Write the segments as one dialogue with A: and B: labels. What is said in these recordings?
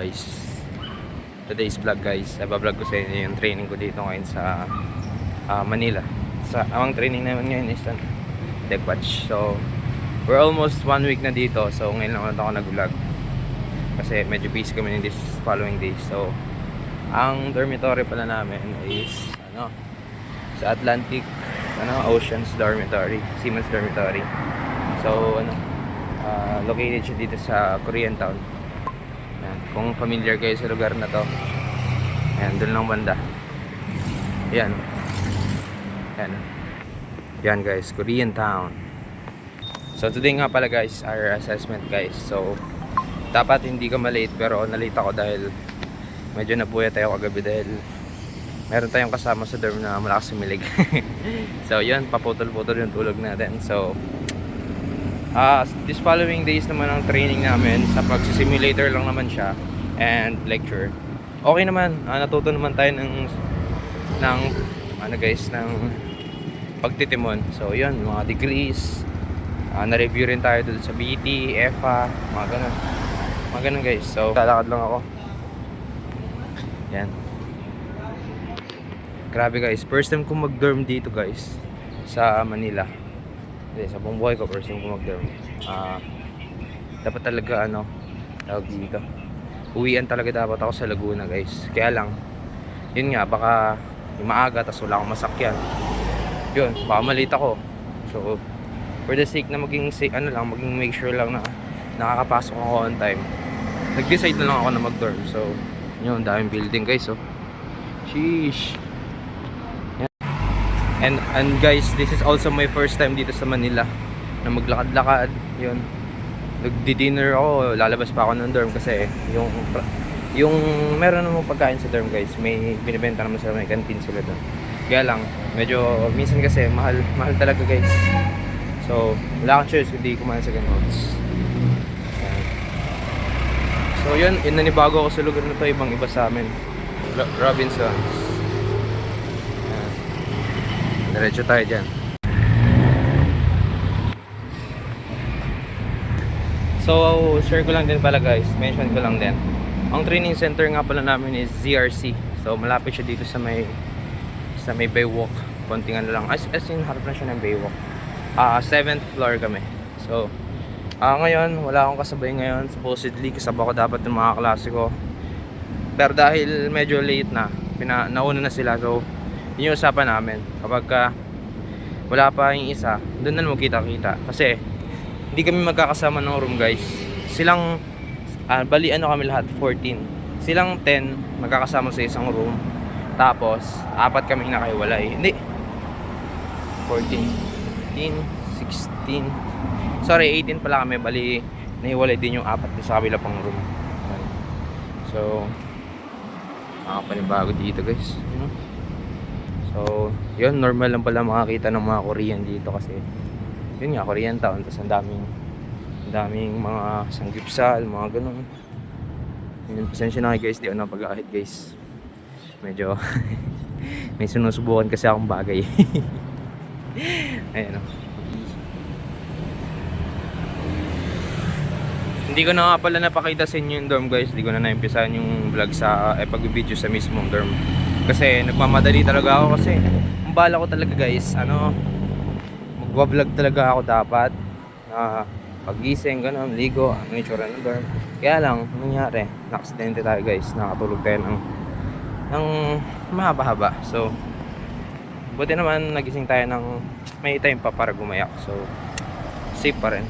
A: guys. Today's vlog guys. Iba-vlog ko sa inyo yung training ko dito ngayon sa Manila. Ang training naman ngayon is deck watch. So we're almost 1 week na dito. So ngayon lang ako nag-vlog. Kasi medyo busy kami in this following days. So ang dormitory pala namin is sa Atlantic Oceans Dormitory, Seamen's Dormitory. So located siya dito sa Koreatown. Yan. Kung familiar kayo sa lugar na to, ayan, doon lang banda. Yan. Yan. Yan guys, Koreatown. So today nga pala guys, our assessment guys. So dapat hindi ka malate, pero nalate ako dahil medyo nabuya tayo kagabi dahil meron tayong kasama sa dorm na malakas sumilig. So yun, paputol-putol yung tulog natin. So this following days naman ang training namin sa pag-simulator lang naman siya and lecture. Okay naman, natuto naman tayo ng pagtitimon. So yun, mga degrees, na-review rin tayo dun sa BT, EFA, mga ganun guys. So lalakad lang ako. Yan. Grabe guys, first time ko mag-dorm dito guys sa Manila. Sa buong buhay ko, first time ko mag-dorm. Dapat talaga tawag dito, uwian talaga dapat ako sa Laguna guys. Kaya lang, yun nga, baka maaga tas wala akong masakyan. Yun, baka malita ako. So for the sake na maging make sure lang na nakakapasok ako on time, nag-decide na lang ako na mag-dorm. So yun, daming building guys. So sheesh. And guys, this is also my first time dito sa Manila na maglakad-lakad. Yun, nagdi-dinner ako, lalabas pa ako ng dorm kasi yung meron namang pagkain sa dorm guys, may binibenta naman sila, may canteen sila doon. Kaya lang, medyo minsan kasi mahal talaga guys. So wala akong choice kundi kumain sa ganun. So yun, nanibago ako sa lugar na to, ibang iba sa amin. Robinsons. Diretso tayo dyan. So share ko lang din pala guys, mention ko lang din, ang training center nga pala namin is ZRC. So malapit siya dito sa may Baywalk. Konting lang, as in harap na siya ng Baywalk. 7th floor kami. So ngayon wala akong kasabay ngayon. Supposedly kasama ko dapat ng mga klase ko, pero dahil medyo late na, nauna na sila. So yun yung usapan namin, kapag wala pa yung isa, doon na magkita-kita. Kasi hindi kami magkakasama ng room guys. Silang kami lahat 14. Silang 10 magkakasama sa isang room. Tapos 4 kami nakahiwalay. Hindi, 14, 15, 16, sorry, 18 pala kami. Bali nahiwalay din yung 4 sa kabila pang room. So panibago dito guys. So yun, normal lang pala makakita ng mga Korean dito kasi yun nga, Koreatown. Tapos ang daming mga sanggipsal, mga ganun. Yun, pasensya na kayo guys, di ako napag-ahit guys. Medyo may sinusubukan kasi akong bagay. Ayan Hindi ko na nga pala napakita sa inyo yung dorm guys. Hindi ko na naimpisahan yung vlog sa pag-video sa mismong dorm kasi nagmamadali talaga ako. Kasi ang bala ko talaga guys, magwa-vlog talaga ako dapat pag-gising, ganun, ligo, ang itsura ng dorm. Kaya lang, nangyari, na-aksidente tayo guys. Nakatulog tayo ng mahaba-haba. So buti naman nagising tayo ng may time pa para gumayak. So safe pa rin.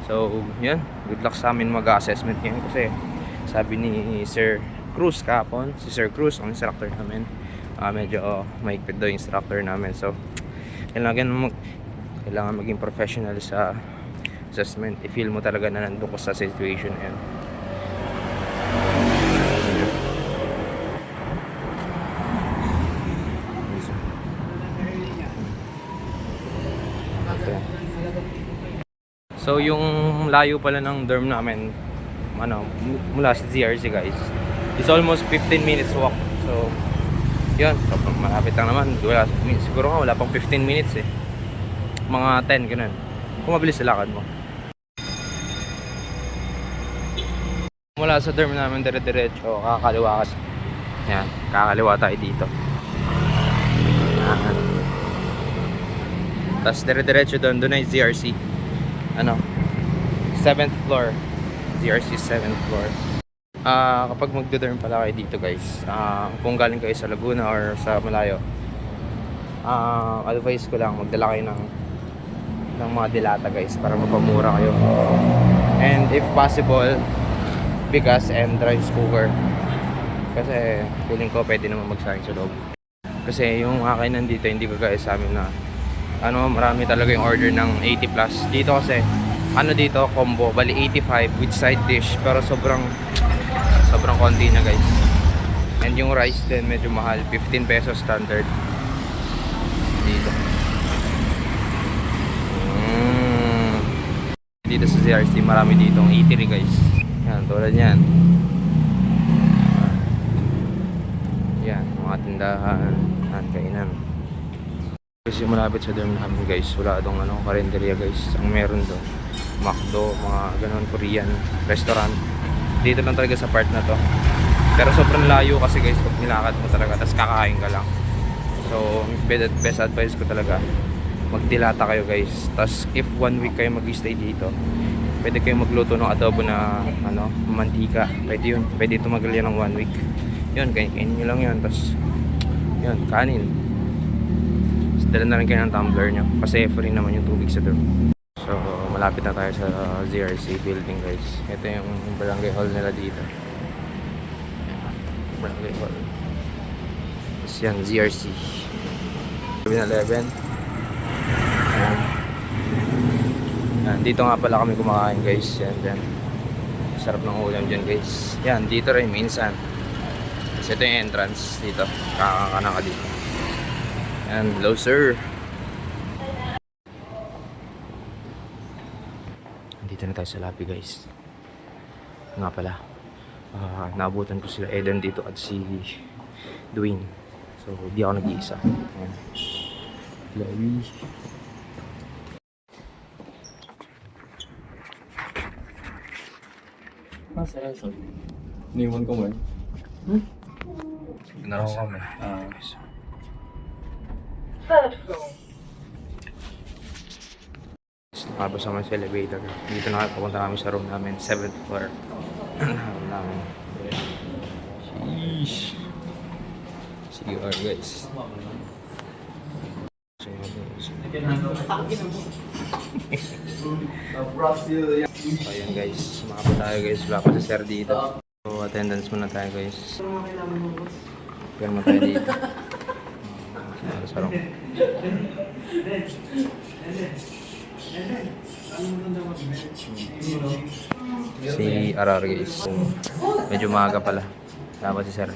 A: So yun, good luck sa amin mag-assessment ngayon kasi sabi ni Sir Cruz kahapon, si Sir Cruz ang instructor namin, medyo mahigpit daw yung instructor namin. So kailangan maging professional sa assessment. I-feel mo talaga na nandun ko sa situation na yun. So yung layo pala ng dorm namin mula sa ZRC guys, it's almost 15 minutes walk. So yun, so malapit lang naman. Siguro nga wala pang 15 minutes mga 10 ganun kung mabilis sa lakad mo. Mula sa dorm namin dire-diretso, kakaliwa kasi. Yan, kakaliwa tayo dito. Yan. Tapos dire-diretso doon ay ZRC. Ano? 7th floor. ZRC 7th floor. Kapag magdo-dorm pala kayo dito guys, kung galing kayo sa Laguna or sa malayo, advice ko lang magdala kayo ng mga dilata guys para mapamura kayo. And if possible, bigas and rice cooker. Kasi feeling ko pwede naman magsayang sa loob. Kasi yung akin nandito hindi kagaya sa amin na marami talaga yung order ng 80 plus. Dito kasi dito combo, bali 85 with side dish, pero sobrang konti na guys. And yung rice din medyo mahal, 15 pesos standard dito. Dito sa ZRC marami ditong eatery guys. Yan, tulad yan. Yan, mga tindahan, kainan. Kasi malapit sa dorm namin guys, wala dong karinderya guys. Ang meron doon, McDo, mga ganon, Korean restaurant. Dito lang talaga sa part na to. Pero sobrang layo kasi guys pag nilakad mo talaga, tapos kakain ka lang. So, best advice ko talaga, magdilata kayo guys. Tapos if 1 week kayo mag-stay dito, pwede kayo magluto ng adobo na mantika. Pwede yun. Pwede tumagal yan ng 1 week. Yun, kainin nyo lang yun. Tapos, yun, kanin. Tapos, dala na rin kayo ng tumbler nyo. Kasi free naman yung tubig sa dorm. So, malapit na tayo sa ZRC building guys. Ito yung barangay hall nila dito. Barangay hall. Tapos yan, ZRC 7-Eleven. Yan, dito nga pala kami kumakain guys. Yan. Sarap ng ulam dyan guys. Yan, dito rin minsan. Kasi ito yung entrance dito. Kakakana ka dito. Yan, hello sir. Dito na tayo sa lobby guys. Nga pala, naabutan ko sila Eden dito at si Dwayne. So di ako nag-iisa. Ayan. Lobby.
B: Masa eso? Niwan ko man.
A: Pinaraw kami.
C: Third floor.
A: Nakabas naman sa elevator. Dito na papunta namin sa room namin. 7th floor. Room namin. Sheesh. CR guys. So ayan guys. Makapa tayo guys. Wala pa si sir dito. So attendance muna tayo guys. Pirma tayo dito. Sa room. Si Arar guys. Medyo maaga pala. Dapat si sir.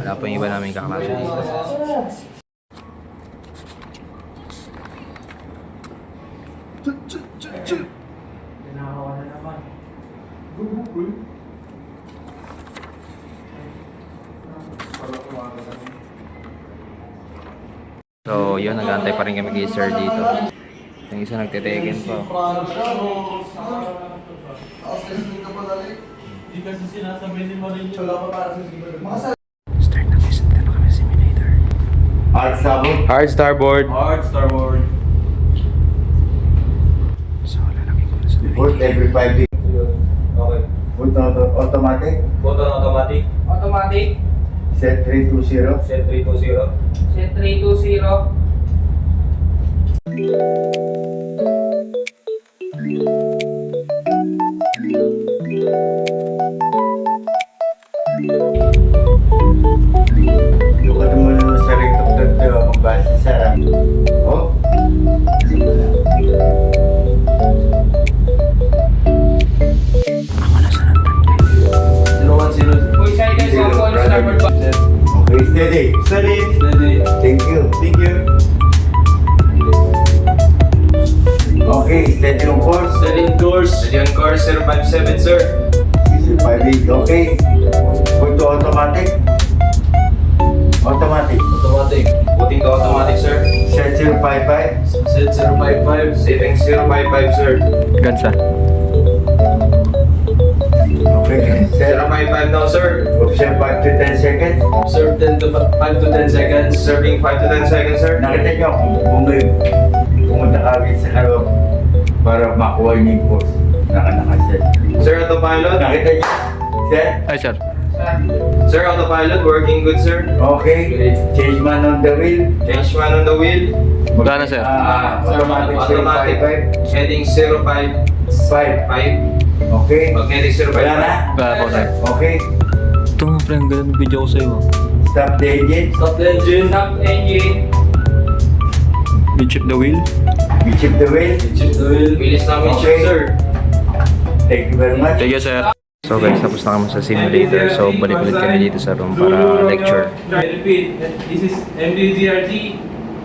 A: Wala pa yung iba namin kaklase dito. So yun, nag-aantay pa rin kami kay sir dito. Yung isa nagtiteken pa.
B: Hindi kasi sinasabi ni Marinho.
A: Start na guys, dito na kami sa simulator.
D: Hard starboard.
A: Hard starboard.
B: Hard starboard.
A: So lalagay ko na sa
D: Put every 5 days.
B: Okay.
D: Put automatic.
B: Button automatic.
C: Automatic.
D: Set 320.
B: Set 320.
C: Set 320.
D: Luka naman yung sa ring-tok magbasa sa oh.
A: Ako na sa nandun guys.
B: 010.
C: Uy, side guys,
D: Zero,
C: ako on
D: brother.
C: starboard ba?
D: Okay, steady.
B: Steady. Steady.
D: Thank you.
B: Thank you.
D: Okay, steady on course.
B: Steady on course. Steady on course, 057 sir.
D: 58. Okay. Put to automatic. Automatic.
B: Automatic. Putting to automatic sir.
D: Set 055.
B: Set 055. Setting 055 sir.
A: Gansa.
D: Okay. sir.
B: 055 now, sir.
D: Observe 5 to 10 seconds.
B: Observe 5 to 10 seconds. Serving 5 to 10 seconds, sir.
D: Nakita nyo kung may pumunta ka agad sa harap para makuha yung impulse. Nakaset.
B: Sir, autopilot.
D: Nakita nyo? Sir?
A: Ay, sir.
B: Sir, autopilot. Working good, sir.
D: Okay. Change man on the wheel.
B: Change man on the wheel.
A: Wala na, sir.
D: Automatic
B: Automatic.
D: 055.
B: Heading 055.
D: 5. Okay.
B: Magnetic 055.
D: Wala na?
A: Wala po, sir.
D: Okay.
A: Ito nga, friend. Ganun yung video ko sa'yo.
D: Stop the engine.
B: Stop the engine.
C: Stop engine.
A: You chip the wheel?
D: We chip the wheel.
B: Chip the wheel. Bilis namin
D: Okay.
B: chip, sir.
D: Thank you very much.
A: Thank you, sir. So guys, tapos na kami sa simulator. So balik ulit kami dito sa room para lecture.
E: I repeat, this is MDZRG,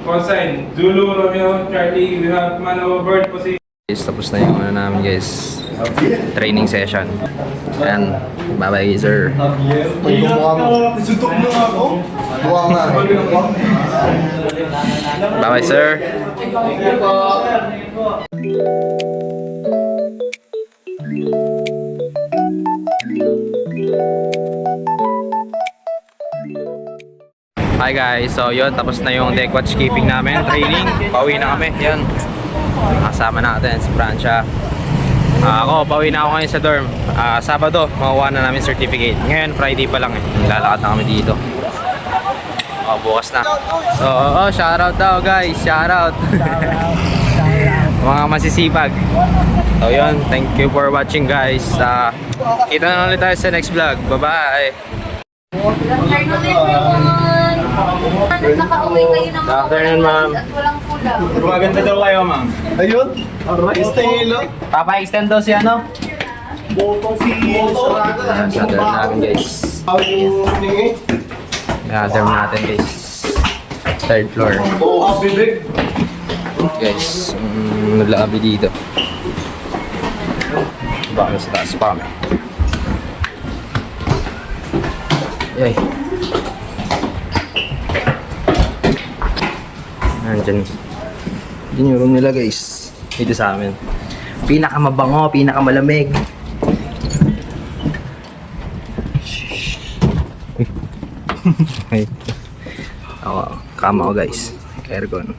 E: cosine, Zulu, Romeo, Charlie, we have man over bird position.
A: Guys, tapos na yung ano namin guys, training session. And bye bye sir. Bye bye sir. Hi guys, so yun, tapos na yung deck watch keeping namin, training, pauwi na kami, yan. Kasama natin si Francia. Ako, pauwi na ako ngayon sa dorm. Sabado, makuha na namin certificate. Ngayon, Friday pa lang eh. Lalakad na kami dito. Bukas na. So, shoutout daw guys, shoutout. Mga masisipag. So yun, thank you for watching guys. Kita na ulit tayo sa next vlog. Bye-bye.
F: Good afternoon, everyone! Nakauwi kayo ng mga
A: Good afternoon, ma'am.
F: at walang kulang.
A: Maganda daw kayo, ma'am.
G: Ayun. Alright. Stay lang.
A: Papa-extend daw si ano?
G: Botong si Sarada.
A: Ayan, sa dorm namin guys. Ayan, dorm natin guys. Third floor.
G: Oh, happy big.
A: Guys, naglabi dito. Baka sa taas pa kami. Yay. Nandyan. Yun yung room nila guys. Dito sa amin. Pinakamabango, pinakamalamig. Ay. Ako, kama ko guys. Aircon.